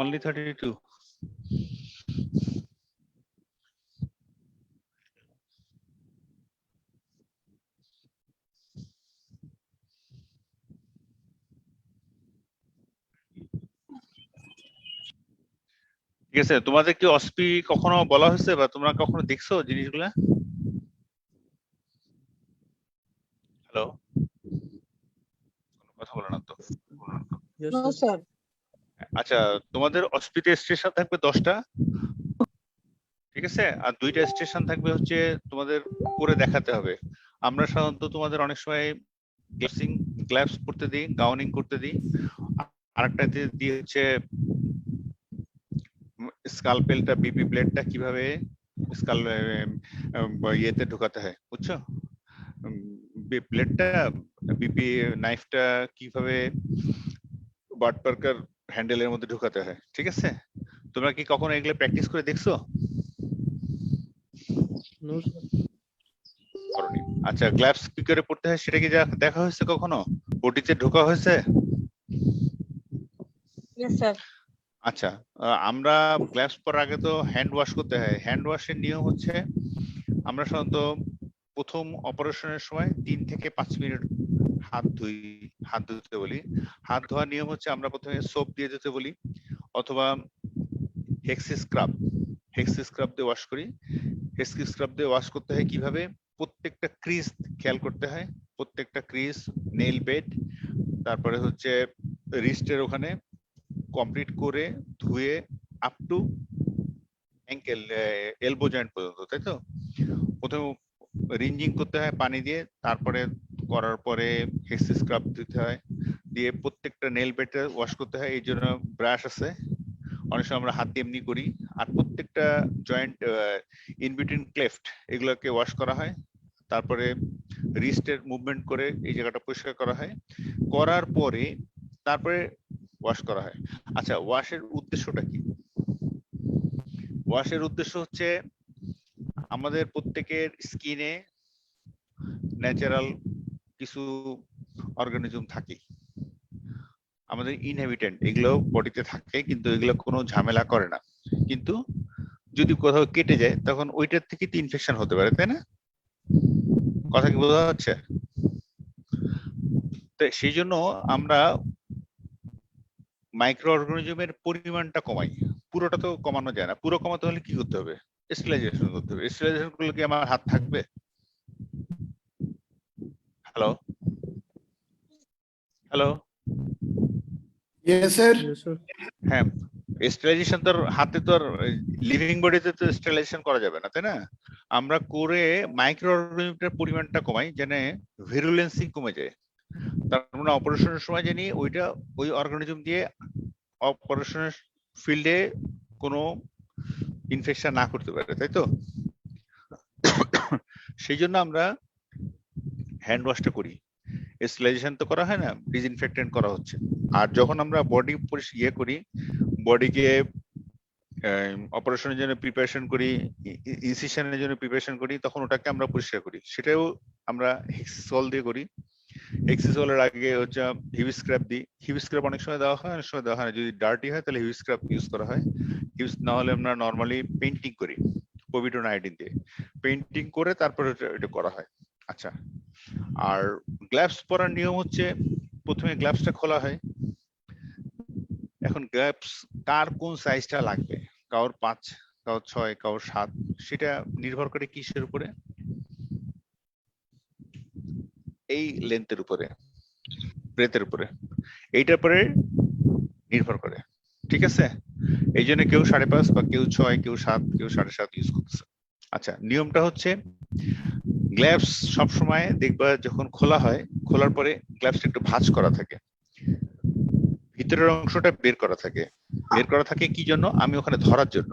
Only 32. ঠিক আছে, তোমাদের কি অসপি কখনো বলা হয়েছে বা তোমরা কখনো দেখছো জিনিসগুলা? হ্যালো, কথা বলো না তো। Yes, No, sir. sir. আচ্ছা, তোমাদের অসপিতে স্টেশন থাকবে 10টা, ঠিক আছে, আর 2টা স্টেশন থাকবে হচ্ছে তোমাদের করে দেখাতে হবে। আমরা সাধারণত তোমাদের অনেক সময় গ্লাভস পরতে দিই, গাউনিং করতে দিই, আরেকটাতে দিয়ে হচ্ছে স্কালপেলটা, বিপি ব্লেডটা কিভাবে স্কাল ইয়েতে ঢুকাতে হয়, বুঝছো? ব্লেডটা, বিপি নাইফটা কিভাবে বাট পার্কার হ্যান্ডেলের মধ্যে ঢুকাতে হয়, ঠিক আছে? তোমরা কি কখনো এগুলো প্র্যাকটিস করে দেখছো? No, sir. করনি। আচ্ছা, গ্লাভস কি করে পড়তে হয় সেটা কি দেখা হয়েছে কখনো? বডিতে ঢোকা হয়েছে? Yes, sir. আচ্ছা, আমরা গ্লাভস পরার আগে তো হ্যান্ড ওয়াশ করতে হয়। হ্যান্ড ওয়াশের নিয়ম হচ্ছে আমরা সাধারণত প্রথম অপারেশনের সময় 3 থেকে 5 মিনিট হাত ধুতে বলি। হাত ধোয়ার নিয়ম হচ্ছে আমরা প্রথমে সোপ দিয়ে ধুতে বলি, অথবা হেক্সি স্ক্রাব দিয়ে ওয়াশ করি। হেক্সি স্ক্রাব দিয়ে ওয়াশ করতে হয় কিভাবে? প্রত্যেকটা ক্রিজ খেয়াল করতে হয়, প্রত্যেকটা ক্রিজ, নেইল বেড, তারপরে হচ্ছে রিস্টের ওখানে কমপ্লিট করে ধুয়ে up to ankle, elbow joint পর্যন্ত, তাই তো? প্রথমে রিঞ্জিং করতে হয় পানি দিয়ে, তারপরে করার পরে হেক্সি স্ক্রাব দিতে হয়, দিয়ে প্রত্যেকটা নেল বেডে ওয়াশ করতে হয়। এই জন্য ব্রাশ আছে, অনেক সময় আমরা হাত দিয়ে এমনি করি। আর প্রত্যেকটা জয়েন্ট, ইন বিটুইন ক্লেফট, এগুলোকে ওয়াশ করা হয়। তারপরে রিস্টের মুভমেন্ট করে এই জায়গাটা পরিষ্কার করা হয়, করার পরে তারপরে ওয়াশ করা হয়। আচ্ছা, ওয়াশের উদ্দেশ্যটা কি? ওয়াশের উদ্দেশ্য হচ্ছে আমাদের প্রত্যেকের স্কিনে ন্যাচারাল কিছু অর্গানিজম থাকে, আমাদের ইনহেবিটেন্ট, এগুলো বডিতে থাকে, কিন্তু এগুলো কোনো ঝামেলা করে না। কিন্তু যদি কোথাও কেটে যায় তখন ওইটার থেকে তো ইনফেকশন হতে পারে, তাই না? কথা কি বোঝা যাচ্ছে? তো সেই জন্য আমরা মাইক্রো অর্গানিজমের পরিমাণটা কমাই। পুরোটা তো কমানো যায় না। পুরো কমাতে হলে কি করতে হবে? স্টেরিলাইজেশন করতে হবে। স্টেরিলাইজেশন করলে কি আমার হাত থাকবে? Hello hello Yes, sir. Yes, sir. হ্যাঁ, স্টেরিলাইজেশন তো হাতে তো আর লিভিং বডিতে তো স্টেরিলাইজেশন করা যাবে না, তাই না? আমরা করে মাইক্রো অর্গানিজমের পরিমাণটা কমাই, যেন ভিরুলেন্সি কমে যায়। তার মানে অপারেশনের সময় জানি ওই অর্গানিজম দিয়ে অপারেশনের ফিল্ডে কোনো ইনফেকশন না করতে পারে, তাই তো? সেই জন্য আমরা হ্যান্ড ওয়াশটা করি। স্টেরিলাইজেশন তো করা হয় না, ডিসইনফেক্টেন্ট করা হচ্ছে। আর যখন আমরা বডি ইয়ে করি, বডিকে অপারেশনের জন্য প্রিপারেশন করি, ইনসিশনের জন্য প্রিপারেশন করি, তখন ওটাকে আমরা পরিষ্কার করি। সেটাও আমরা হেক্সিসল দিয়ে করি। হেক্সিসলের আগে হচ্ছে হিউজ স্ক্র্যাপ দিই। হিউজ স্ক্র্যাপ অনেক সময় দেওয়া হয়, অনেক সময় দেওয়া হয় না। যদি ডার্টি হয় তাহলে হিউজ স্ক্র্যাপ ইউজ করা হয়। হিউজ না হলে আমরা নর্মালি পেইন্টিং করি পভিডন আয়োডিন দিয়ে। পেইন্টিং করে তারপরে এটা করা হয়। আচ্ছা, আর গ্লাভস পরার নিয়ম হচ্ছে প্রথমে গ্লাভসটা খোলা হয়। এখন গ্লাভস কার কোন সাইজটা লাগবে, কারোর 5, কারোর 6, কারোর 7, সেটা নির্ভর করে কিসের উপরে? এই লেন্থের উপরে, ব্রেথের উপরে, এইটার উপরে নির্ভর করে, ঠিক আছে? এই জন্য কেউ 5.5 বা কেউ 6, কেউ 7, কেউ 7.5 ইউজ করতেছে। আচ্ছা, নিয়মটা হচ্ছে গ্লাভস সবসময় দেখবা যখন খোলা হয়, খোলার পরে গ্লাভসটা একটু ভাঁজ করা থাকে, ভিতরের অংশটা বের করা থাকে। বের করা থাকে কি জন্য? আমি ওখানে ধরার জন্য।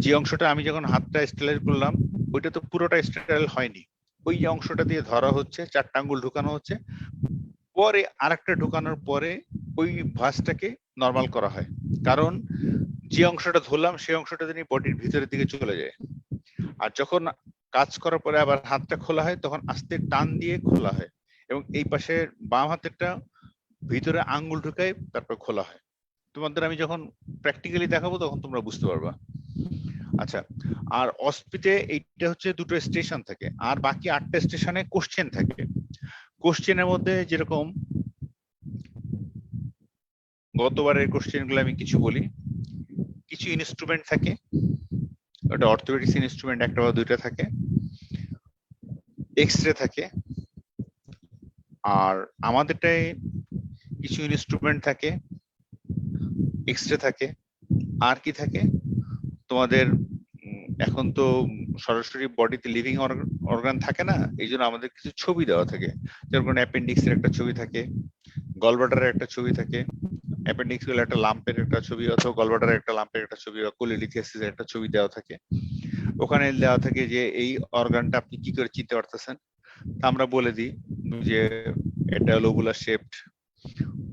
যে অংশটা আমি যখন হাতটা স্টেরাইল করলাম, ওইটা তো পুরোটা স্টেরাইল হয়নি। ওই যে অংশটা দিয়ে ধরা হচ্ছে, 4টা আঙ্গুল ঢুকানো হচ্ছে, পরে আরেকটা ঢুকানোর পরে ওই ভাঁজটাকে নরমাল করা হয়। কারণ যে অংশটা ধরলাম সেই অংশটা যদি বডির ভিতরের দিকে চলে যায়, আর যখন কাজ করার পরে আবার হাতটা খোলা হয় তখন আস্তে টান দিয়ে খোলা হয়, এবং এই পাশে বাম হাতেরটা ভিতরে আঙ্গুল ঢুকায় তারপর খোলা হয়। তোমাদের আমি যখন প্র্যাকটিক্যালি দেখাবো তখন তোমরা বুঝতে পারবা। আচ্ছা, আর অস্পিতে এইটা হচ্ছে দুটো স্টেশন থাকে, আর বাকি 8টা স্টেশনে কোশ্চেন থাকে। কোশ্চেনের মধ্যে যেরকম গতবারের কোশ্চেন গুলো আমি কিছু বলি, কিছু ইনস্ট্রুমেন্ট থাকে, ওটা অর্থোপেডিক্স ইনস্ট্রুমেন্ট একটা বা দুইটা থাকে, এক্সরে থাকে, আর আমাদেরটাই কিছু ইনস্ট্রুমেন্ট থাকে, এক্সরে থাকে, আর কি থাকে তোমাদের এখন তো সরাসরি বডিতে লিভিং অর্গান থাকে না, এই জন্য আমাদের কিছু ছবি দেওয়া থাকে, যেরকম অ্যাপেন্ডিক্সের একটা ছবি থাকে, গলব্লাডারের একটা ছবি থাকে, অ্যাপেন্ডিক্স গুলো একটা লাম্পের একটা ছবি, অথবা গলব্লাডারের একটা লাম্পের একটা ছবি, বা কোলিলিথিয়াসিসের একটা ছবি দেওয়া থাকে। ওখানে দেওয়া থাকে যে এই অর্গানটা আপনি কি করে চিনতে পারতেছেন। তা আমরা বলে দিই যে এটা লোবুলার শেপড,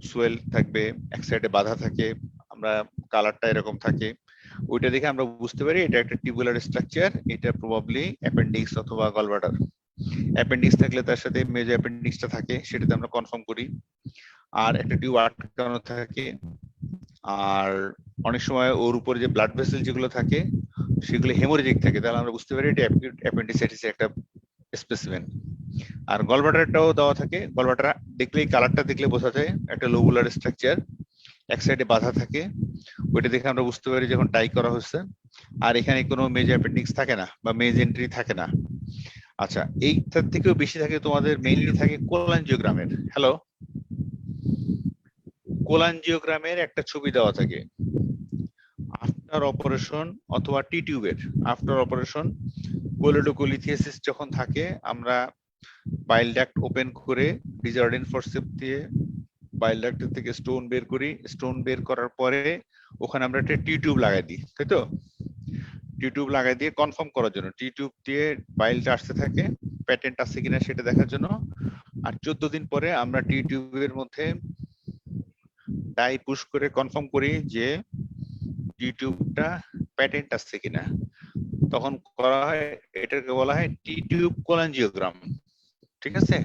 সোয়েল থাকবে, এক সাইডে বাধা থাকে, আমরা কালারটা এরকম থাকে, ওইটা দেখে আমরা বুঝতে পারি এটা একটা টিউবুলার স্ট্রাকচার, এটা প্রবাবলি অ্যাপেন্ডিক্স অথবা গলব্লাডার। অ্যাপেন্ডিক্স থাকলে তার সাথে মেজর অ্যাপেন্ডিক্সটা থাকে, সেটাতে আমরা কনফার্ম করি। আর একটা টিউব আটকানো থাকে, আর অনেক সময় ওর উপরে যে ব্লাড ভেসেল যেগুলো থাকে সেগুলো হেমোরেজিক থাকে, তাহলে আমরা বুঝতে পারি এটা অ্যাপেন্ডিসাইটিসের একটা স্পেসিমেন। আর গলব্লাডারটাও দেওয়া থাকে, গলব্লাডার দেখলেই কালারটা দেখলে বোঝা যায় একটা লোবুলার স্ট্রাকচার, এক সাইডে বাধা থাকে, ওইটা দেখে আমরা বুঝতে পারি যখন টাই করা হচ্ছে। আর এখানে কোনো মেজ অ্যাপেন্ডিক্স থাকে না বা মেজ এন্ট্রি থাকে না। আচ্ছা, এইটার থেকেও বেশি থাকে তোমাদের মেইনলি থাকে কোলাঞ্জিওগ্রামের। হ্যালো, কোলাঞ্জিওগ্রামের একটা ছবি দেওয়া থাকে আফটার অপারেশন অথবা টি টিউবের আফটার অপারেশন। কোলিডোকোলিথিয়াসিস যখন থাকে, আমরা বাইল ডাক্ট ওপেন করে ডিজার্ডিন ফরসেপ দিয়ে বাইল ডাক্ট থেকে স্টোন বের করি, স্টোন বের করার পরে ওখানে আমরা একটা টি টিউব লাগাই দিই, তাই তো? টি টিউব লাগাই দিয়ে কনফার্ম করার জন্য, টি টিউব দিয়ে বাইলটা আসতে থাকে, প্যাটেন্ট আছে কিনা সেটা দেখার জন্য। আর 14 দিন পরে আমরা টি টিউবের মধ্যে ডাই পুশ করে কনফার্ম করি যে টি টিউবটা প্যাটেন্ট আছে কিনা, তখন করা হয়, এটাকে বলা হয় টি টিউব কোলাঞ্জিওগ্রাম। ঠিক আছে,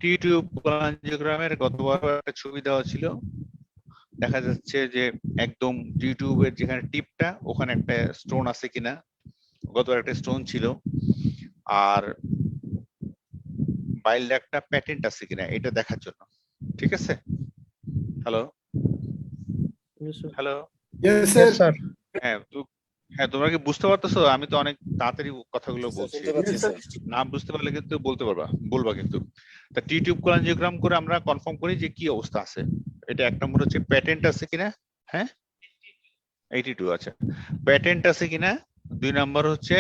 টি টিউব কোলাঞ্জিওগ্রামের গতবার একটা ছবি দেওয়া ছিল, দেখা যাচ্ছে যে একদম টি টিউবের যেখানে টিপটা ওখানে একটা স্টোন আছে কিনা, গতবার একটা স্টোন ছিল। আর বাইল ডাক্টটা প্যাটেন্ট আছে কিনা এটা দেখার জন্য। ঠিক আছে, hello Yes, sir. Hello, Yes, sir. হ্যাঁ হ্যাঁ, তোমরা কি বুঝতে পারতেছো? আমি তো অনেক তাড়াতাড়ি কথাগুলো বলছি, Yes, sir. না বুঝতে পারলে কিন্তু বলবা কিন্তু। তা টি টিউব কোলাঞ্জিওগ্রাম করে আমরা কনফার্ম করি যে কি অবস্থা আছে। এটা এক নম্বর হচ্ছে প্যাটেন্ট আছে কিনা, হ্যাঁ 82, আচ্ছা প্যাটেন্ট আছে কিনা। 2 নম্বর হচ্ছে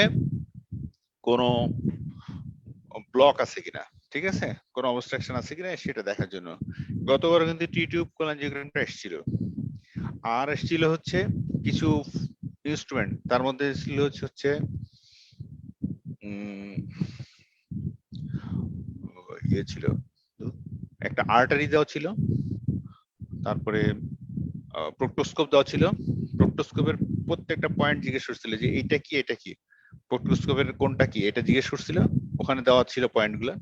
কোনো ব্লক আছে কিনা, ঠিক আছে, কোনো অবস্ট্রাকশন আছে কিনা সেটা দেখার জন্য। গতবার কিন্তু টি টিউব কোলাঞ্জিওগ্রামটা এসেছিল। আর এসেছিল হচ্ছে কিছু ইনস্ট্রুমেন্ট, তার মধ্যে ছিল হচ্ছে ইয়ে ছিল, একটা আর্টারি দেওয়া ছিল, তারপরে প্রোক্টোস্কোপ দেওয়া ছিল। প্রোক্টোস্কোপের প্রত্যেকটা পয়েন্ট জিজ্ঞেস করছিল যে এটা কি এটা কি, প্রোক্টোস্কোপের কোনটা কি এটা জিজ্ঞেস করছিল, ওখানে দেওয়া ছিল পয়েন্টগুলো।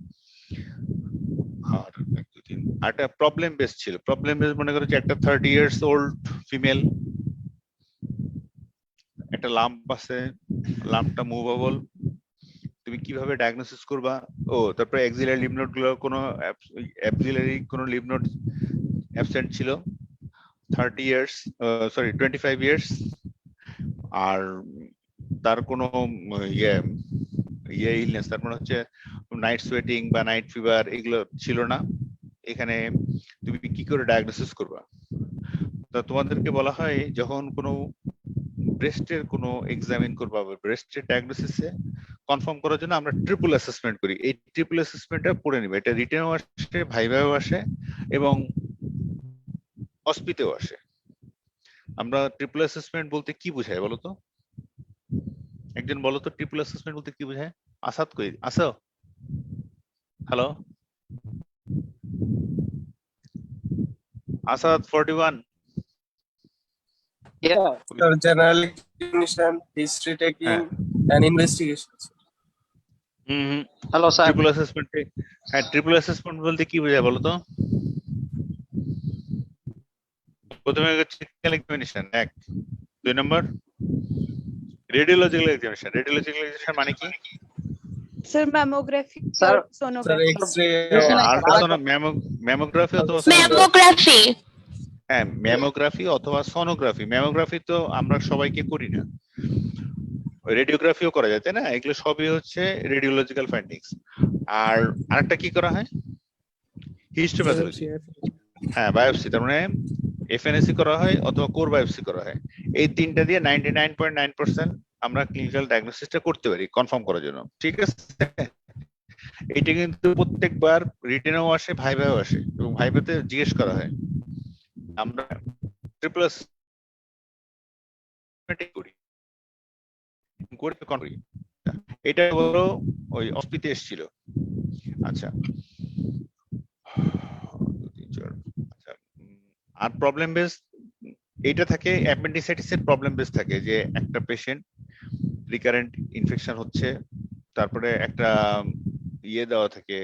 আর একটা প্রবলেম বেস ছিল, প্রবলেম বেস মনে করো যে একটা 30 ইয়ার্স ওল্ড ফিমেল, একটা লাম্প আছে, লাম্পটা মুভেবল, তুমি কিভাবে ডায়াগনোসিস করবা। ও তারপরে অ্যাক্সিলারি লিম্ফ নোড গুলো কোনো অ্যাক্সিলারি কোনো লিম্ফ নোড অ্যাবসেন্ট ছিল, 30 ইয়ার্স, সরি 25 ইয়ার্স। আর তার কোনো ইয়ে ইয়ে ইলনেস, তার মানে হচ্ছে নাইট সোয়েটিং বা নাইট ফিভার এগুলো ছিল না। এখানে তুমি কি করে ডায়াগনোসিস করবা? তা তোমাদেরকে বলা হয় যখন কোনো ব্রেস্টের কোনো এক্সামিন করবা বা ব্রেস্টের ডায়াগনোসিসে কনফার্ম করার জন্য আমরা ট্রিপল অ্যাসেসমেন্ট করি। এই ট্রিপল অ্যাসেসমেন্টটা পড়ে নিবে, এটা রিটেনও আসে, ভাইভাও আসে এবং অস্পিতেও আসে। আমরা ট্রিপল অ্যাসেসমেন্ট বলতে কি বোঝায় বলো তো, একজন বলো তো ট্রিপল অ্যাসেসমেন্ট বলতে কি বোঝায়? আসাদ কই আসো, hello Asad 41। Yeah, sir, general examination, history taking, হ্যাঁ and investigations. Hello sir, triple assessment, হ্যাঁ ট্রিপল অ্যাসেসমেন্ট বলতে কি বোঝায় বলো তো, প্রথমে টেকনিক্যাল এক্সামিনেশন 1, 2 নম্বর রেডিওলজিক্যাল এক্সামিনেশন। রেডিওলজিক্যাল এক্সামিনেশন মানে কি? सर मैमोग्राफी Sir, और सोनोग्राफी। এক্স-রে আল্ট্রাসাউন্ড, ম্যামোগ্রাফি অথবা সোনোগ্রাফি। Mammography. হ্যাঁ, ম্যামোগ্রাফি অথবা সোনোগ্রাফি। ম্যামোগ্রাফি তো আমরা সবাইকে করি না, রেডিওগ্রাফিও করা যায়, তাই না? এগুলো সবই হচ্ছে রেডিওলজিক্যাল ফাইন্ডিংস। আর আরেকটা কি করা হয়? হিস্টোপ্যাথোলজি। হ্যাঁ, বায়োপসি, তার মানে এফএনএসি করা হয় অথবা কোর বায়োপসি করা হয়। এই তিনটা দিয়ে 99.9% আমরা ক্লিনিক্যাল ডায়াগনোসিসটা করতে পারি কনফার্ম করার জন্য, ঠিক আছে? এইটা কিন্তু প্রত্যেকবার রিটেনেও আসে, ভাইভাও আসে, এবং ভাইভাতে জিজ্ঞেস করা হয়। আমরা ট্রিপল করি, করি। এটা হলো ওই অস্পিতে এসেছিল। আচ্ছা, আচ্ছা, আর প্রবলেম বেস এইটা থাকে, অ্যাপেন্ডিসাইটিসের প্রবলেম বেস থাকে, যে একটা পেশেন্ট রিকারেন্ট ইনফেকশন হচ্ছে, তারপরে একটা ইয়ে দেওয়া থাকে,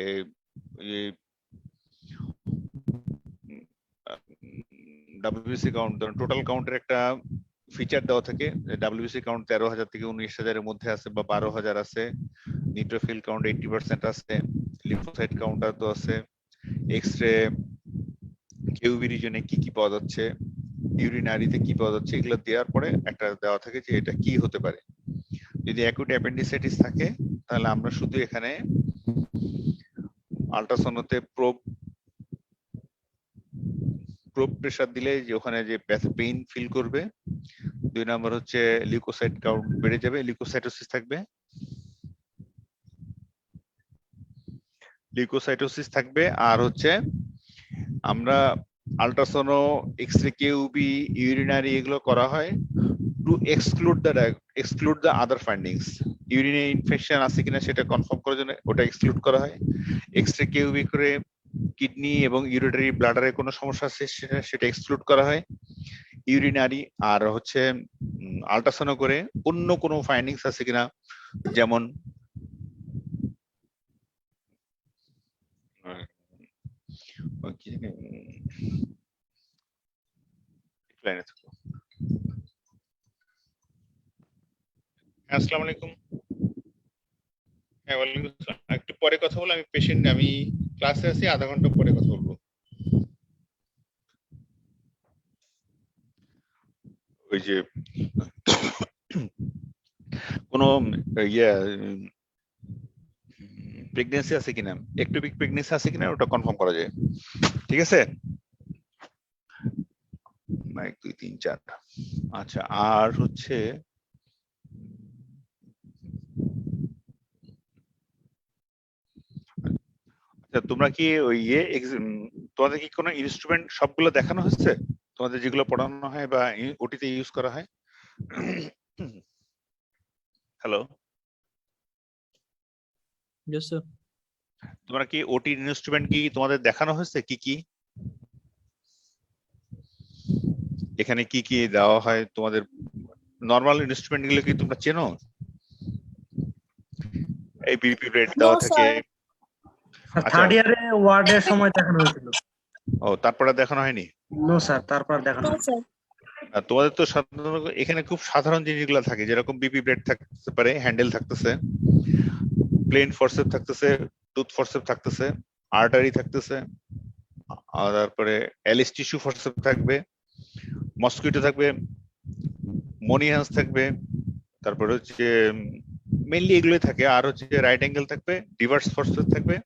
ডাব্লিউবিসি কাউন্ট, টোটাল কাউন্টের একটা ফিচার দেওয়া থাকে। ডাব্লিউবিসি কাউন্ট 13,000 থেকে 19,000 এর মধ্যে আছে বা 12,000 আছে, নিউট্রোফিল কাউন্ট 80% আছে, লিম্ফোসাইট কাউন্টার তো আছে, এক্স-রে কিউবি রিজনে কি কি পাওয়া যাচ্ছে, ইউরিনারিতে কি পাওয়া যাচ্ছে, এগুলো দেওয়ার পরে একটা দেওয়া থাকে যে এটা কি হতে পারে। যদি অ্যাকুট অ্যাপেন্ডিসাইটিস থাকে তাহলে আমরা শুধু এখানে আল্ট্রাসাউন্ডতে প্রোব প্রেসার দিলে যে ওখানে যে পেইন ফিল করবে। 2 নাম্বার হচ্ছে লিউকোসাইট কাউন্ট বেড়ে যাবে, লিউকোসাইটোসিস থাকবে, আর হচ্ছে আমরা আল্ট্রাসাউন্ড, এক্স-রে, কিউবি, ইউরিনারি এগুলো করা হয় to exclude the other findings. ইউরিনে ইনফেকশন আছে কিনা সেটা কনফার্ম করার জন্য ওটা এক্সক্লুড করা হয়। এক্স-রে, কিউবি করে কিডনি এবং ইউরিনারি ব্লাডারে কোনো সমস্যা আছে সেটা এক্সক্লুড করা হয়। ইউরিনারি আর হচ্ছে আল্ট্রাসাউন্ড করে অন্য কোনো ফাইন্ডিংস আছে কিনা, যেমন আসসালামু আলাইকুম। হ্যাঁ, ওয়ালাইকুম আসসালাম। একটু পরে কথা বলবো, আমি ক্লাসে আছি, আধা ঘন্টা পরে কথা বলবো। ওই যে কোনো ইয়ে প্রেগন্যান্সি আছে কিনা, একটোপিক প্রেগন্যান্সি আছে কিনা ওটা কনফার্ম করা যায়, ঠিক আছে? 1 2 3 4। আচ্ছা, আর হচ্ছে তোমরা কি ওই তোমাদের কি কোনো ইনস্ট্রুমেন্ট সবগুলো দেখানো হচ্ছে তোমাদের, যেগুলো পড়ানো হয় বা ওটিতে ইউজ করা হয়? Hello, Yes, sir. তোমরা কি ওটি ইনস্ট্রুমেন্ট কি তোমাদের দেখানো হয়েছে? কি কি এখানে কি কি দেওয়া হয় তোমাদের? নরমাল ইনস্ট্রুমেন্ট গুলো কি তোমরা চেনো? এই বিপি রেট দেওয়া থাকে। থার্ড ইয়ারে ওয়ার্ডের সময় দেখানো হয়েছিল। ও, তারপরে দেখানো হয়নি? নো স্যার, তারপর দেখানো হয়নি। আর তোমাদের তো সাধারণত এখানে খুব সাধারণ জিনিসগুলো থাকে, যেরকম বিপি ব্লেড থাকতে পারে, হ্যান্ডেল থাকতেছে, প্লেন ফোরসেপ থাকতেছে, টুথ ফোরসেপ থাকতেছে, আর্টারি থাকতেছে, আর তারপরে এলিস টিস্যু ফোরসেপ থাকবে, মসকুইটো থাকবে, মনিহান্স থাকবে, তারপরে হচ্ছে মেইনলি এগুলোই থাকে। আর হচ্ছে রাইট অ্যাঙ্গেল থাকবে, রিভার্স ফোরসেপ থাকবে।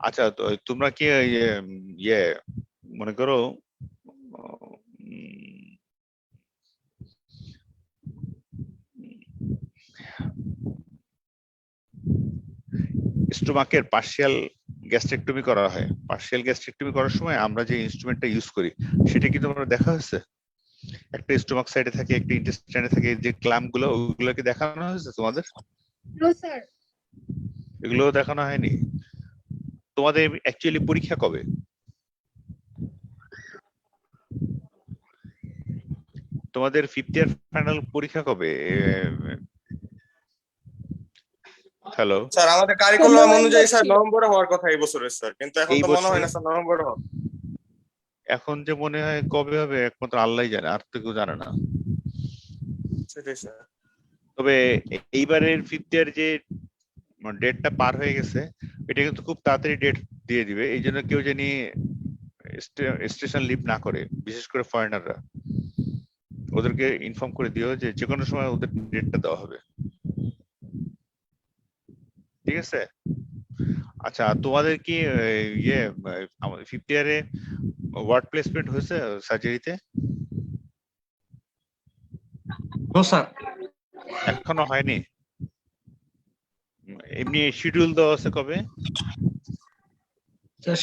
আচ্ছা, তো তোমরা কি ইয়ে মনে করো স্টোমাকের পার্শিয়াল গ্যাস্ট্রেক্টমি করা হয়, পার্শিয়াল গ্যাস্ট্রেক্টমি করার সময় আমরা যে ইনস্ট্রুমেন্টটা ইউজ করি সেটা কি তোমরা দেখা হয়েছে? একটা স্টোমাক সাইডে থাকে, একটা ইন্টেস্টাইনে থাকে, যে ক্ল্যাম্প গুলো, ওগুলো কি দেখানো হয়েছে তোমাদের? এগুলো দেখানো হয়নি। তোমাদের অ্যাকচুয়ালি পরীক্ষা কবে? তোমাদের 5th ইয়ার ফাইনাল পরীক্ষা কবে? হ্যালো স্যার, আমাদের কারিকুলাম অনুযায়ী স্যার নভেম্বরে হওয়ার কথা এই বছরের স্যার, কিন্তু এখন তো মনে হয় না স্যার নভেম্বরে হবে। এখন যে মনে হয় কবে হবে একমাত্র আল্লাহই জানে, আর তো কেউ জানে না। সেটাই স্যার। তবে এইবারের 5th ইয়ার যে ডেটটা পার হয়ে গেছে, এটা কিন্তু খুব তাড়াতাড়ি ডেট দিয়ে দিবে, এই জন্য কেউ জানি স্টেশন লিভ না করে, বিশেষ করে ফরেনাররা। ওদেরকে ইনফর্ম করে দিও যে যে কোনো সময় ওদের ডেটটা দেওয়া হবে, ঠিক আছে? আচ্ছা, তোমাদের কি ইয়ে 5th ইয়ারে ওয়ার্ড প্লেসমেন্ট হয়েছে সার্জারিতে? No sir. এখনো হয়নি? এমনি শিডিউল দেওয়া আছে কবে?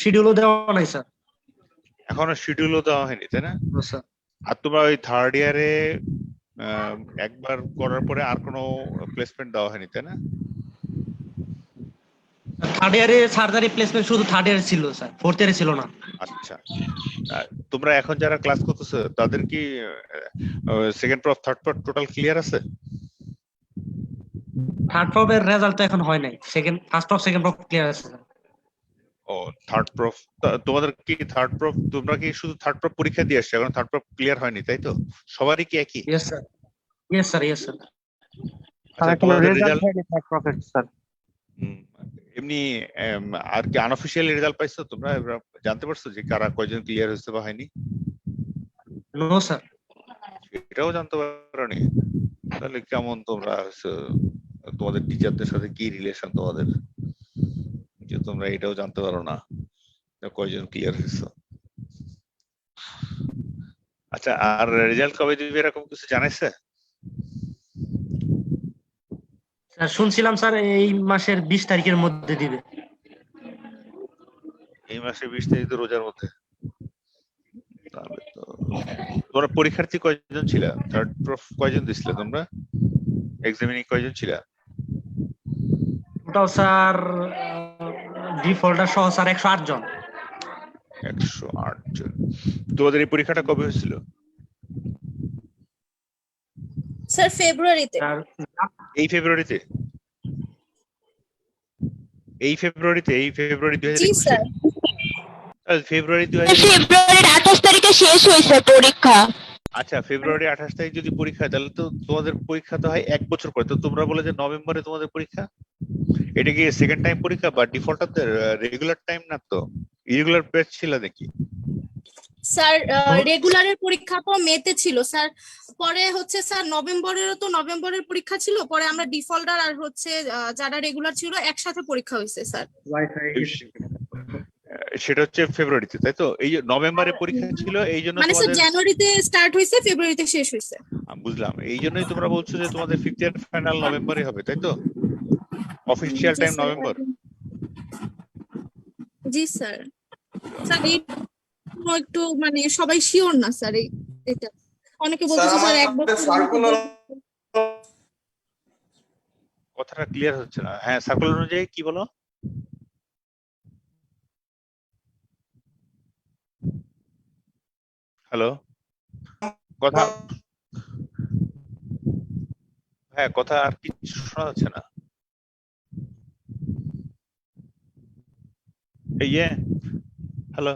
শিডিউলও দেওয়া নাই স্যার। এখনো শিডিউলও দেওয়া হয়নি, তাই না? No sir. আর তোমরা ওই 3rd ইয়ারে একবার করার পরে আর কোনো প্লেসমেন্ট দেওয়া হয়নি, তাই না? থার্ড ইয়ারে সার্জারি প্লেসমেন্ট শুধু থার্ড ইয়ারে ছিল স্যার, ফোর্থ ইয়ারে ছিল না। আচ্ছা, তোমরা এখন যারা ক্লাস করতেছো তাদের কি second proof third proof total clear আছে? থার্ড প্রফের রেজাল্ট তো এখন হয় নাই, first proof second proof clear আছে স্যার। ও, থার্ড প্রফ তোমাদের কি থার্ড প্রফ, তোমরা কি শুধু থার্ড প্রফ পরীক্ষা দিয়ে আসছো, এখন থার্ড প্রফ ক্লিয়ার হয়নি, তাই তো? সবারই কি একই? Yes sir, yes sir, yes sir. আচ্ছা, তোমাদের রেজাল্ট থার্ড প্রফেট স্যার। এমনি আর কি আনঅফিশিয়াল রেজাল্ট পাইছো তোমরা? জানতে পারছো যে কারা কয়জন ক্লিয়ার হয়েছে বা হয়নি? No sir. এটাও জানতে পারোনি? তাহলে কেমন তোমরা তোমাদের টিচারদের সাথে কি রিলেশন তোমাদের, যে তোমরা এটাও জানতে পারো না কয়জন ক্লিয়ার হয়েছে? আচ্ছা, আর রেজাল্ট কবে দিবে এরকম কিছু জানাইছে? স্যার শুনছিলাম স্যার এই মাসের 20 তারিখের মধ্যে দিবে। এই মাসে 20 তারিখ তো রোজার মধ্যে। তাহলে তো তোমরা পরীক্ষার্থী কয়জন ছিল? থার্ড প্রফ কয়জন দিছিলে তোমরা? এক্সামিনিং কয়জন ছিল? টোটাল স্যার ডিফল্টার সহ স্যার 108 জন। 108 জন। তোমাদের এই পরীক্ষাটা কবে হয়েছিল? স্যার ফেব্রুয়ারিতে। এই ফেব্রুয়ারিতে? এই ফেব্রুয়ারি জি স্যার। ফেব্রুয়ারি 2000। ফেব্রুয়ারির 28 তারিখে শেষ হয়েছে পরীক্ষা। আচ্ছা, ফেব্রুয়ারি 28 তারিখ যদি পরীক্ষা হয়, তাহলে তো তোমাদের পরীক্ষা তো হয় 1 বছর পরে। তো তোমরা বলে যে নভেম্বরে তোমাদের পরীক্ষা, এটা কি সেকেন্ড টাইম পরীক্ষা বা ডিফল্টারদের রেগুলার টাইম না তো? ইরেগুলার ব্যাচ ছিল নাকি? স্যার রেগুলারের পরীক্ষা তো মেতে ছিল স্যার, পরে হচ্ছে স্যার নভেম্বরের পরীক্ষা ছিল, পরে আমরা ডিফল্টার আর হচ্ছে যারা রেগুলার ছিল একসাথে পরীক্ষা হয়েছে স্যার। সেটা হচ্ছে ফেব্রুয়ারিতে, তাই তো? এই যে নভেম্বরে পরীক্ষা ছিল, এই জন্য মানে স্যার তোমাদের জানুয়ারিতে স্টার্ট হয়েছে, ফেব্রুয়ারিতে শেষ হয়েছে। বুঝলাম। এই জন্যই তোমরা বলছো যে তোমাদের 5th ইয়ার ফাইনাল নভেম্বরে হবে, তাই তো? অফিসিয়াল জি টাইম স্যার। নভেম্বর। জি স্যার। স্যার এই একটু মানে সবাই শিওর না স্যার, এটা অনেকে বলতেছে স্যার 1 বছর। কথাটা ক্লিয়ার হচ্ছে না। হ্যাঁ, সার্কুলার অনুযায়ী কি বলো? হ্যালো, কথা, হ্যাঁ, কথা আর কিছু শোনা যাচ্ছে না। এই হ্যালো,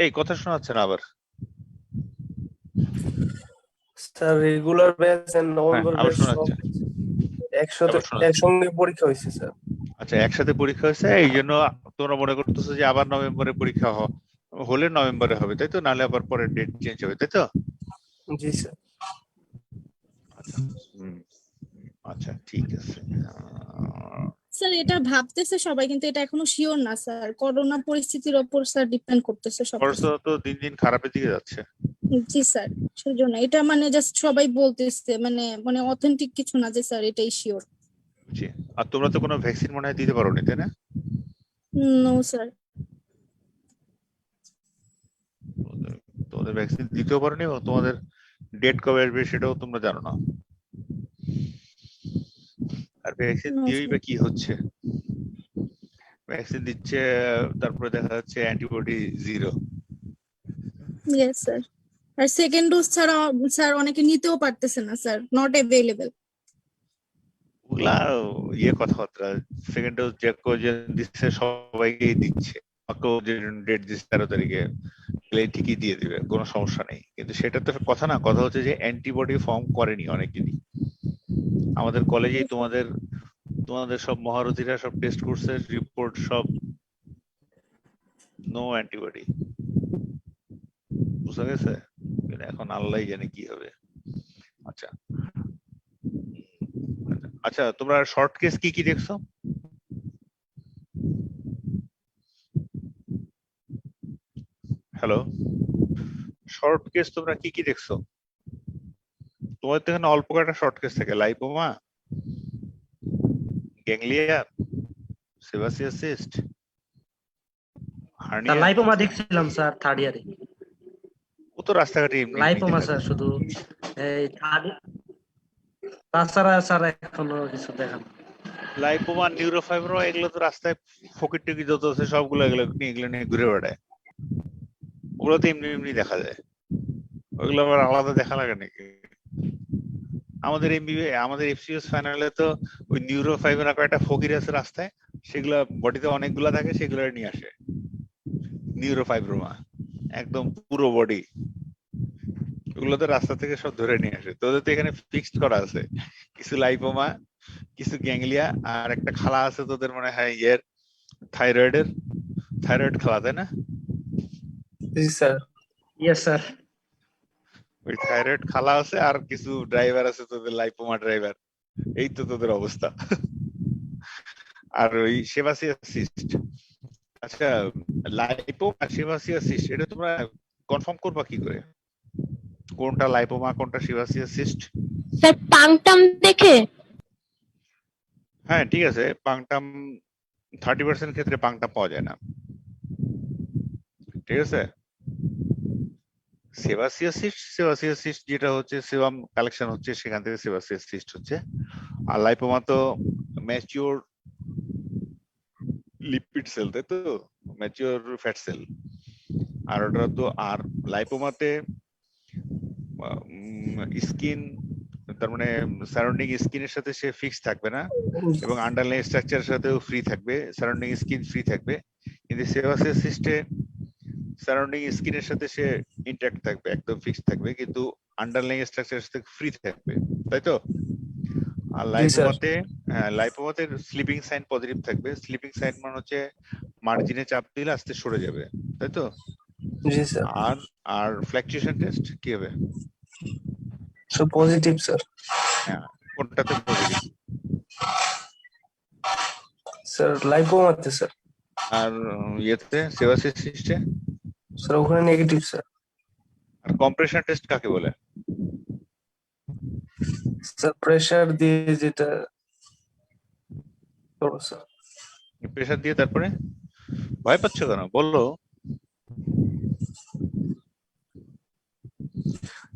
এই কথা শোনা যাচ্ছে না আবার। Sir regular batch and November আবার ব্যাচ শোনা সব যাচ্ছে। একসাথে আবার শোনা যাচ্ছে। একসঙ্গে পরীক্ষা হয়েছে স্যার। আচ্ছা, একসাথে পরীক্ষা হয়েছে, এই জন্য তোমরা মনে করতেছো যে আবার নভেম্বরে পরীক্ষা হলে নভেম্বরে হবে, তাই তো? নাহলে আবার পরে ডেট চেঞ্জ হবে, তাই তো? জি স্যার। আচ্ছা, ঠিক আছে। স্যার এটা ভাবতেছে সবাই, কিন্তু এটা এখনো শিওর না স্যার, করোনা পরিস্থিতির উপর স্যার ডিপেন্ড করতেছে সব। খরচ তো দিন দিন খারাপের দিকে যাচ্ছে। জি স্যার, সেজন্য এটা মানে জাস্ট সবাই বলতেছে, মানে অথেন্টিক কিছু না যে স্যার এটাই শিওর। জি। আর তোমরা তো কোনো ভ্যাকসিন মনে হয় দিতে পারো না, তাই না? No sir. তোমাদের ভ্যাকসিন দিতেও পারোনি এবং তোমাদের ডেট কবে আসবে সেটাও তোমরা জানো না। আর ভ্যাকসিন দিয়েই বা কি হচ্ছে? ভ্যাকসিন দিচ্ছে, তারপরে দেখা যাচ্ছে অ্যান্টিবডি 0। Yes sir. আর সেকেন্ড ডোজ ছাড়া স্যার অনেকে নিতেও পারতেছে না স্যার, নট অ্যাভেলেবল। ওগুলা কথাবার্তা। সেকেন্ড ডোজ যে কজন দিচ্ছে সবাইকেই দিচ্ছে, আমাকেও যে ডেট দিচ্ছে 13 তারিখে, গেলে ঠিকই দিয়ে দিবে, কোনো সমস্যা নেই। কিন্তু সেটা তো কথা না, কথা হচ্ছে যে অ্যান্টিবডি ফর্ম করেনি অনেকেরই। আমাদের কলেজেই তোমাদের তোমাদের সব মহারথীরা সব টেস্ট করছে, রিপোর্ট সব নো অ্যান্টিবডি, বুঝা গেছে? কিন্তু এখন আল্লাহই জানে কি হবে। আচ্ছা আচ্ছা, তোমরা শর্ট কেস কি কি দেখছো? হ্যালো, শর্ট কেস তোমরা কি কি দেখছো? তোমাদের তো এখানে অল্প কয়েকটা শর্ট কেস থাকে, lipoma, ganglia, sebaceous cyst, sir hernia. Lipoma দেখছিলাম স্যার থার্ড ইয়ারে। ও তো রাস্তাঘাটে এমনি এমনি লাইপোমা দেখা স্যার যায়। শুধু এই তাছাড়া স্যার এখনো কিছু দেখা না। লাইপোমা, নিউরোফাইব্রোমা এগুলো তো রাস্তায় ফকির টুকি যত আছে সবগুলো এগুলো নিয়ে ঘুরে বেড়ায়, ওগুলো তো এমনি এমনি দেখা যায়, ওগুলো আবার আলাদা দেখা লাগে নাকি? আমাদের আমাদের এফসিএস ফাইনালে তো ওই নিউরোফাইব্রোমা কয়েকটা ফকির আছে রাস্তায়, সেগুলা বডিতে অনেকগুলা থাকে, সেগুলো নিয়ে আসে নিউরোফাইব্রোমা, একদম পুরো বডি, ওগুলো তো রাস্তা থেকে সব ধরে নিয়ে আসে। তোদের তো এখানে ফিক্সড করা আছে, কিছু লাইপোমা, কিছু গ্যাংলিয়া, আর একটা খালা আছে তোদের মনে হয় ইয়ের থাইরয়েড খালা, তাই না? জি স্যার। Yes sir. ওই থাইরয়েড খালা আছে, আর কিছু ড্রাইভার আছে তোদের লাইপোমা ড্রাইভার, এই তো তোদের অবস্থা। আর ওই সেবাসিয়াস সিস্ট। আচ্ছা, লাইপোমা সেবাসিয়াস সিস্ট এটা তোমরা কনফার্ম করবা কি করে, কোনটা লাইপোমা কোনটা সেবাসিয়াস সিস্ট? স্যার পাংটাম দেখে। হ্যাঁ ঠিক আছে, পাংটাম 30% ক্ষেত্রে পাংটাম পাওয়া যায় না, ঠিক আছে। সেবাসিয়াস সিস্ট যেটা হচ্ছে সেবাম কালেকশন হচ্ছে, সেখান থেকে সেবাসিয়াস সিস্ট হচ্ছে। আর লাইপোমা তো ম্যাচিওর লিপিড সেল, তাই তো, ম্যাচিওর ফ্যাট সেল। আর ওটা তো, আর লাইপোমাতে স্কিন, তার মানে সারাউন্ডিং স্কিনের সাথে সে ফিক্স থাকবে না, এবং আন্ডারলাইন স্ট্রাকচারের সাথেও ফ্রি থাকবে, সারাউন্ডিং স্কিন ফ্রি থাকবে। কিন্তু সেবাসিয়াস সিস্টে সারাউন্ডিং স্কিনের সাথে সে ইন্টারঅ্যাক্ট থাকবে, একদম ফিক্স থাকবে, কিন্তু আন্ডারলাইন স্ট্রাকচারের সাথে ফ্রি থাকবে, তাই তো। আর লাইপোমাতে স্লিপিং সাইন পজিটিভ থাকবে। স্লিপিং সাইন মানে হচ্ছে মার্জিনে চাপ দিলে আস্তে সরে যাবে, তাই তো। জি স্যার। আর আর ফ্ল্যাকচুয়েশন টেস্ট কি হবে? So positive sir. হ্যাঁ, কোনটাতে পজিটিভ? স্যার লাইপোমাতে স্যার। আর ইয়েতে সেবাসিয়াস সিস্টে? স্যার ওখানে নেগেটিভ স্যার। আর কম্প্রেশন টেস্ট কাকে বলে? স্যার প্রেসার দিয়ে যেটা করো স্যার। প্রেশার দিয়ে, তারপরে ভয় পাচ্ছ কেন বললো?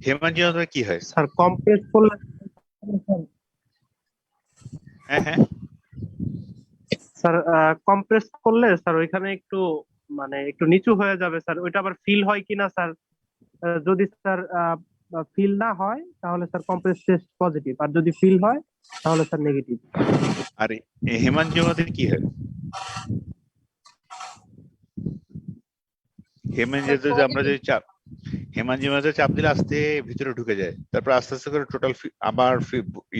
হেমাঞ্জিওতে কি হয়? স্যার কম্প্রেস করলে হ্যাঁ হ্যাঁ, স্যার কম্প্রেস করলে স্যার ওইখানে একটু মানে একটু নিচু হয়ে যাবে স্যার, ওইটা আবার ফিল হয় কিনা স্যার? যদি স্যার ফিল না হয় তাহলে স্যার কম্প্রেস টেস্ট পজিটিভ, আর যদি ফিল হয় তাহলে স্যার নেগেটিভ। আর হেমাঞ্জিওতে কি হয়? হেমাঞ্জিওতে আমরা যদি হেমাঞ্জিওতে চাপ দিলে আস্তে ভিতরে ঢুকে যায়, তারপর আস্তে আস্তে করে টোটাল আবার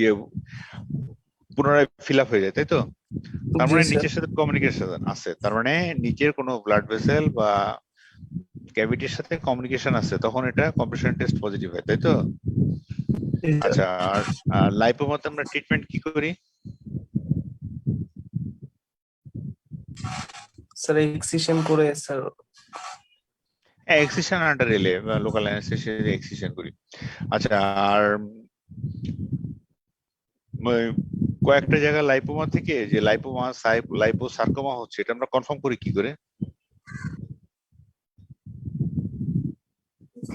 ইয়ে পুনরায় ফিল আপ হয়ে যায়, তাই তো। তার মানে নিচের সাথে কমিউনিকেশন আছে, তার মানে নিচের কোনো ব্লাড ভেসেল বা ক্যাভিটির সাথে কমিউনিকেশন আছে, তখন এটা কম্প্রেশন টেস্ট পজিটিভ হয়, তাই তো। আচ্ছা, আর লাইপোমাতে আমরা ট্রিটমেন্ট কি করি? স্যার এক্সিশন করে স্যার। এক্সিশন আন্ডার এলে লোকাল অ্যানেস্থেসিয়া এক্সিশন করি। আচ্ছা, আর কয়েকটা জায়গা লাইপোমা থেকে যে লাইপোসার্কোমা হচ্ছে, এটা আমরা কনফার্ম করি কি করে?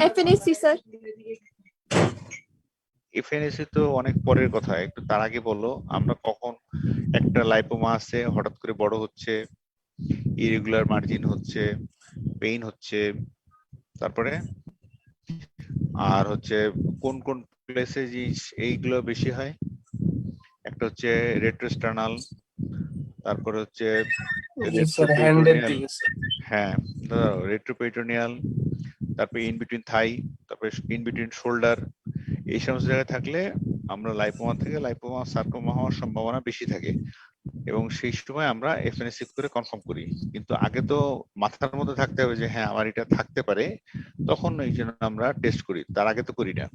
FNAC sir. এফএনএসি তো অনেক পরের কথা, একটু তার আগে বলো আমরা কখন একটা লাইপোমা আছে হঠাৎ করে বড় হচ্ছে, ইরেগুলার মার্জিন হচ্ছে, পেইন হচ্ছে, তারপরে আর হচ্ছে কোন কোন প্লেসে এইগুলো বেশি হয়? একটা হচ্ছে রেট্রোস্টার্নাল, তারপরে হচ্ছে স্যার হ্যান্ডের দিকে স্যার। হ্যাঁ, রেট্রোপেরিটোনিয়াল, তারপরে ইন বিটুইন থাই, তারপরে ইন বিটুইন শোল্ডার, এই সমস্ত জায়গায় থাকলে আমরা লাইপোমা থেকে লাইপোমা সার্কোমা হওয়ার সম্ভাবনা বেশি থাকে, এবং সেই সময় আমরা এফএনএসি করে কনফার্ম করি। কিন্তু আগে তো মাথার মধ্যে থাকতে হবে যে হ্যাঁ আমার এটা থাকতে পারে, তখন এই জন্য আমরা টেস্ট করি, তার আগে তো করি না,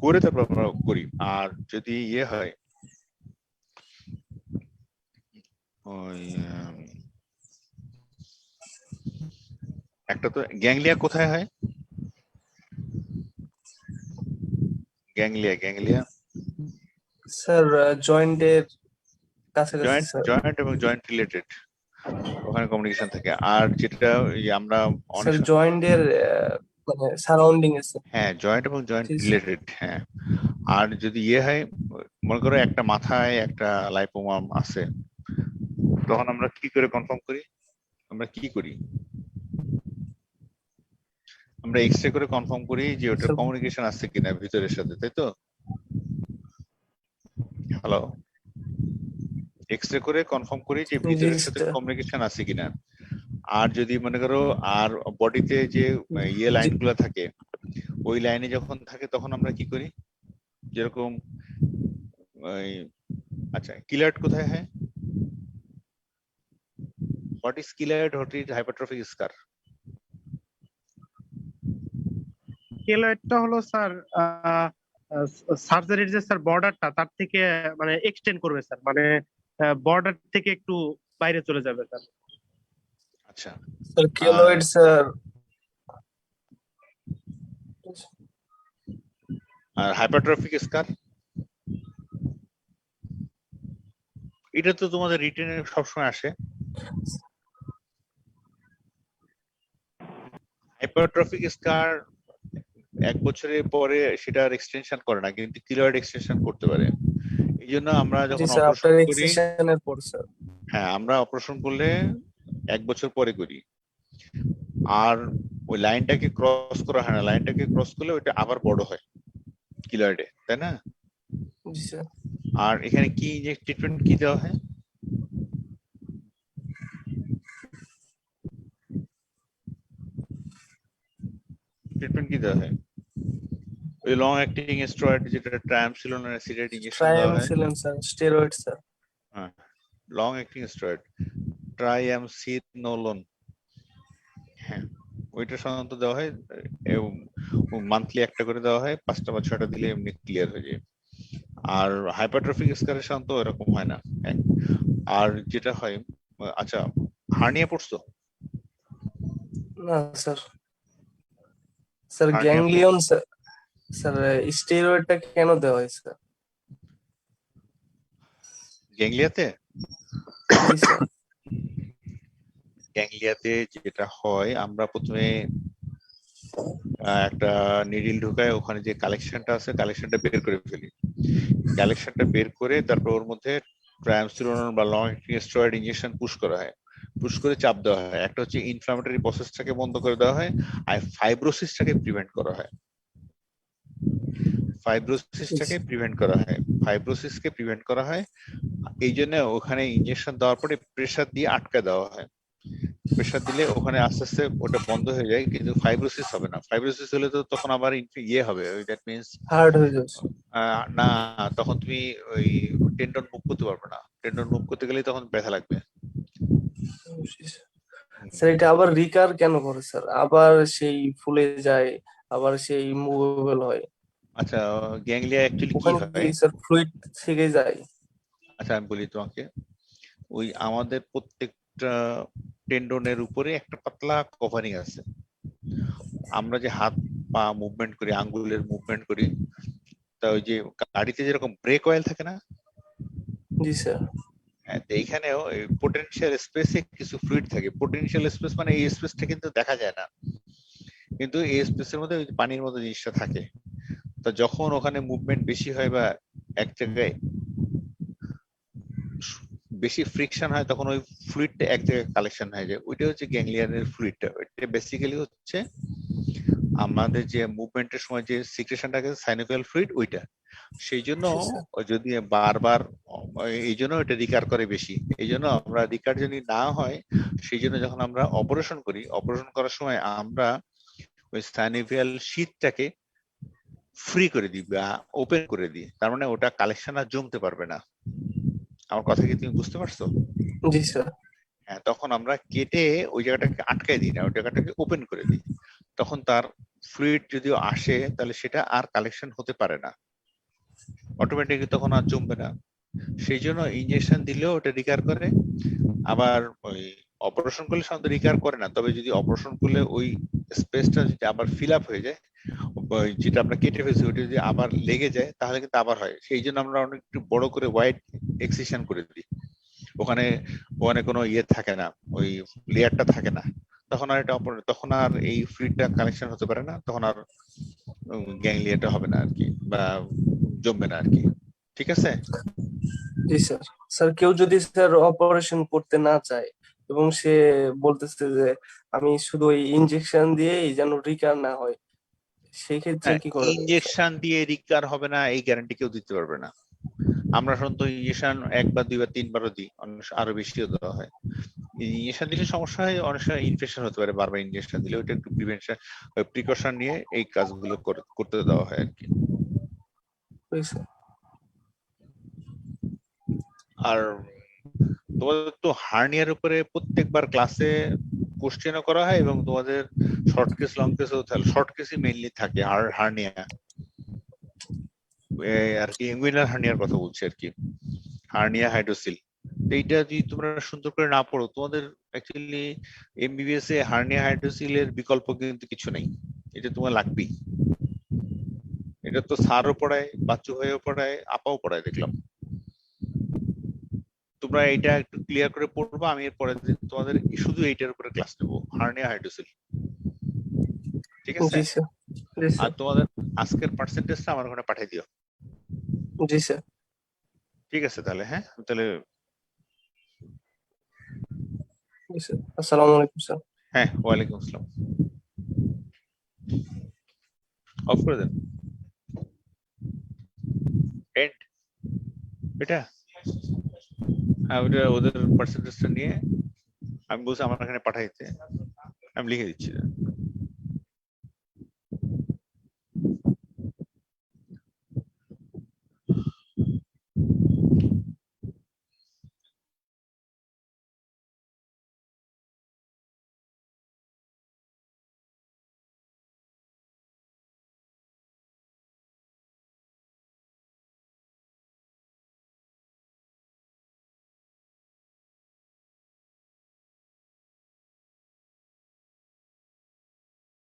করে তারপর আমরা করি। আর যদি ইয়ে হয় ওই একটা তো গ্যাংলিয়া কোথায় হয়? গ্যাংলিয়া স্যার জয়েন্টের কাছাকাছি জয়েন্ট স্যার। জয়েন্ট এবং জয়েন্ট রিলেটেড, ওখানে কমিউনিকেশন থাকে। আর যেটা ওই আমরা অনেক স্যার জয়েন্টের মানে সারাউন্ডিং এ স্যার। হ্যাঁ জয়েন্ট এবং জয়েন্ট জি, স্যার। রিলেটেড, হ্যাঁ। আর যদি ইয়ে হয়, মনে করো একটা মাথায় একটা লাইপোমা আছে, তখন আমরা কি করে কনফার্ম করি? আমরা কি করি? আমরা এক্সরে করে কনফার্ম করি যে ওটার স্যার, কমিউনিকেশন আছে কিনা ভিতরের সাথে, তাই তো? হ্যালো, এক্সরে করে কনফার্ম করি যে ভিতরের সাথে স্যার। কমিউনিকেশন আছে কিনা। আর যদি মনে করো আর বডিতে যে ইয়ে লাইন গুলা থাকে, ওই লাইনে যখন থাকে তখন আমরা কি করি? যেরকম ওই আচ্ছা, কিলার্ট কোথায় হয়? What is keloid, what is hypertrophic scar? কেলয়েডটা হলো স্যার সার্জারির যে স্যার বর্ডারটা তার থেকে মানে এক্সটেন্ড করবে স্যার, মানে বর্ডার থেকে একটু বাইরে চলে যাবে স্যার। আচ্ছা, স্যার কেলয়েড স্যার। আর হাইপারট্রফিক স্কার? এটা তো তোমাদের রিটেনে সবসময় আসে। হাইপারট্রফিক স্কার 1 বছরের পরে সেটার এক্সটেনশন করে না, কিন্তু কিলয়েড এক্সটেনশন করতে পারে। এই জন্য আমরা জি যখন স্যার, অপারেশন আফটার করি, এক্সেশনের পর স্যার। হ্যাঁ আমরা অপারেশন করলে 1 বছর পরে করি। আর ওই লাইনটাকে ক্রস করা হয় না, লাইনটাকে ক্রস করলে ওইটা আবার বড় হয় কিলয়েডে, তাই না? জি স্যার। আর এখানে কি ট্রিটমেন্ট কি দেওয়া হয়? ট্রিটমেন্ট কি দেওয়া হয়? ওই লং অ্যাক্টিং স্টেরয়েড যেটা ট্রায়ামসিলন অ্যাসিডেট ইনজেকশন দেওয়া হয়। ট্রায়ামসিলিন স্যার, স্টেরয়েড স্যার। হ্যাঁ, লং অ্যাক্টিং স্টেরয়েড ট্রায়ামসিনোলন, হ্যাঁ ওইটা সাধারণত দেওয়া হয়, মান্থলি একটা করে দেওয়া হয়, 5টা বা 6টা দিলে এমনি ক্লিয়ার হয়ে যায়। আর হাইপারট্রফিক স্কারের সাধারণত এরকম হয় না। হ্যাঁ, আর যেটা হয়, আচ্ছা হার্নিয়া পড়ছো? না sir. Sir hernia ganglion sir. Sir স্টেরয়েডটা কেন দেওয়া হয় স্যার? গ্যাংলিয়াতে? জি স্যার। গ্যাংলিয়াতে যেটা হয়, আমরা প্রথমে একটা নিডিল ঢুকায়, ওখানে যে কালেকশনটা আছে কালেকশনটা বের করে ফেলি। কালেকশনটা বের করে তারপর ওর মধ্যে ট্রায়ামসিলন বা long acting steroid injection push করা হয়, পুশ করে চাপ দেওয়া হয়। একটা হচ্ছে ইনফ্লামেটরি প্রসেসটাকে বন্ধ করে দেওয়া হয়, আর ফাইব্রোসিসটাকে প্রিভেন্ট করা হয়। ফাইব্রোসিসটাকে প্রিভেন্ট করা হয়, ফাইব্রোসিসকে প্রিভেন্ট করা হয়। এই জন্য ওখানে ইনজেকশন দেওয়ার পরে প্রেসার দিয়ে আটকে দেওয়া হয়। প্রেসার দিলে ওখানে আস্তে আস্তে ওটা বন্ধ হয়ে যায়, কিন্তু ফাইব্রোসিস হবে না। ফাইব্রোসিস হলে তো তখন আবার ইয়ে হবে, দ্যাট মিনস হার্ড হয়ে যাচ্ছে। না, তখন তুমি ওই টেন্ডন মুভ করতে পারবে না। টেন্ডন মুভ করতে গেলে তখন ব্যথা লাগবে। স্যার এটা আবার রিকার কেন করে স্যার? আবার সেই ফুলে যায়, আবার সেই মুভেবল হয়। আচ্ছা, গ্যাংলিয়া অ্যাকচুয়ালি কি ওখানে হয়? কি স্যার ফ্লুইড থেকে যায়? আচ্ছা আমি বলি তোমাকে, ওই আমাদের প্রত্যেকটা টেন্ডনের উপরে একটা পাতলা কভারিং আছে। আমরা যে হাত পা মুভমেন্ট করি, আঙ্গুলের মুভমেন্ট করি, তা ওই যে গাড়িতে যেরকম ব্রেক অয়েল থাকে না, জি স্যার। হ্যাঁ, তো এইখানেও পোটেনশিয়াল স্পেসে কিছু ফ্লুইড থাকে। পোটেনশিয়াল স্পেস মানে এই স্পেসটা কিন্তু দেখা যায় না, কিন্তু এই স্পেসের মধ্যে ওই পানির মতো জিনিসটা থাকে। তো যখন ওখানে মুভমেন্ট বেশি হয় বা এক জায়গায় বেশি ফ্রিকশন হয়, তখন ওই ফ্লুইডটা এক জায়গায় কালেকশন হয়ে যায়। ওইটা হচ্ছে গ্যাংলিয়ানের ফ্লুইডটা। ওইটা বেসিক্যালি হচ্ছে আমাদের যে মুভমেন্টের সময় যে সিক্রেশনটা আছে সাইনোভিয়াল ফ্লুইড, ওইটা। সেই জন্য জি, স্যার। ও যদি বারবার এই জন্য এটা রিকার করে বেশি। এই জন্য আমরা রিকার যদি না হয়, সেই জন্য যখন আমরা অপারেশন করি, অপারেশন করার সময় আমরা ওই সাইনোভিয়াল শীটটাকে ফ্রি করে দিই বা ওপেন করে দিই, তার মানে ওটা কালেকশন আর জমতে পারবে না। আমার কথা কি তুমি বুঝতে পারছো? জি স্যার। হ্যাঁ, তখন আমরা কেটে ওই জায়গাটাকে আটকাই দিই না, ওই জায়গাটাকে ওপেন করে দিই। তখন তার ফ্লুইড যদি আসে তাহলে সেটা আর কালেকশন হতে পারে না, অটোমেটিকলি তখন আর জমবে না। সেই জন্য ইনজেকশন দিলেও ওটা রিকার করে। আবার ওই অপারেশন করলে সাধারণত রিকার করে না, তবে যদি অপারেশন করলে ওই স্পেসটা যদি আবার ফিল আপ হয়ে যায়, ওই যেটা আমরা কেটে ফেলছি ওটা যদি আবার লেগে যায় তাহলে কিন্তু আবার হয়। সেই জন্য আমরা অনেক একটু বড় করে ওয়াইড এক্সিশন করে দিই, ওখানে ওখানে কোনো ইয়ে থাকে না, ওই লেয়ারটা থাকে না, তখন আর এটা তখন আর এই ফ্লুইডটা কানেকশন হতে পারে না, তখন আর গ্যাংলিয়াটা হবে না আর কি, বা জমবে না আর কি। ঠিক আছে? জি স্যার। স্যার কেউ যদি স্যার অপারেশন করতে না চায় এবং সে বলতেছে যে আমি শুধু ওই ইনজেকশন দিয়েই যেন রিকার না হয়, সেই ক্ষেত্রে কি করা যাবে স্যার? ইনজেকশন দিয়ে রিকার হবে না এই গ্যারান্টি কেউ দিতে পারবে না। আমরা সাধারণত ইনজেকশন একবার দুইবার তিনবারও দিই, অনেক সময় আরো বেশিও দেওয়া হয়। ইনজেকশন দিলে সমস্যা হয়, অনেক সময় ইনফেকশন হতে পারে বারবার ইনজেকশন দিলে, ওইটা একটু প্রিভেনশন প্রিকশন নিয়ে এই কাজগুলো করতে দেওয়া হয় আর কি। জি স্যার। আর তোমাদের তো হার্নিয়ার উপরে প্রত্যেকবার ক্লাসে কোশ্চেনও করা হয় এবং তোমাদের শর্ট কেস লং কেসও থাকে, শর্ট কেসই মেইনলি থাকে হার্নিয়া আর কি, ইঙ্গুইনাল হার্নিয়ার কথা বলছি আর কি, হার্নিয়া হাইড্রোসিল। এইটা যদি তোমরা সুন্দর করে না পড়ো, তোমাদের অ্যাকচুয়ালি এমবিবিএস এ হার্নিয়া হাইড্রোসিলের বিকল্প কিন্তু কিছু নেই, এটা তোমার লাগবেই। এটা তো স্যারও পড়ায়, বাচ্চু হয়েও পড়ায়, আপাও পড়ায় দেখলাম। তোমরা এটা একটু ক্লিয়ার করে পড়বা, আমি এরপরে তোমাদের শুধু এইটার উপরে ক্লাস নেবো, হার্নিয়া হাইড্রোসিল। ঠিক আছে? জি স্যার। জি আর স্যার। তোমাদের আজকের পার্সেন্টেজটা আমার ওখানে পাঠিয়ে দিও। জি স্যার। ঠিক আছে তাহলে, হ্যাঁ তাহলে, জি স্যার। আসসালামু আলাইকুম স্যার। হ্যাঁ ওয়ালাইকুম আসসালাম। অফ করে দেন এন্ড এটা। হ্যাঁ ওটা ওদের পার্সেন্টেজটা নিয়ে আমি বলছি আমার এখানে পাঠাইতে, আমি লিখে দিচ্ছি।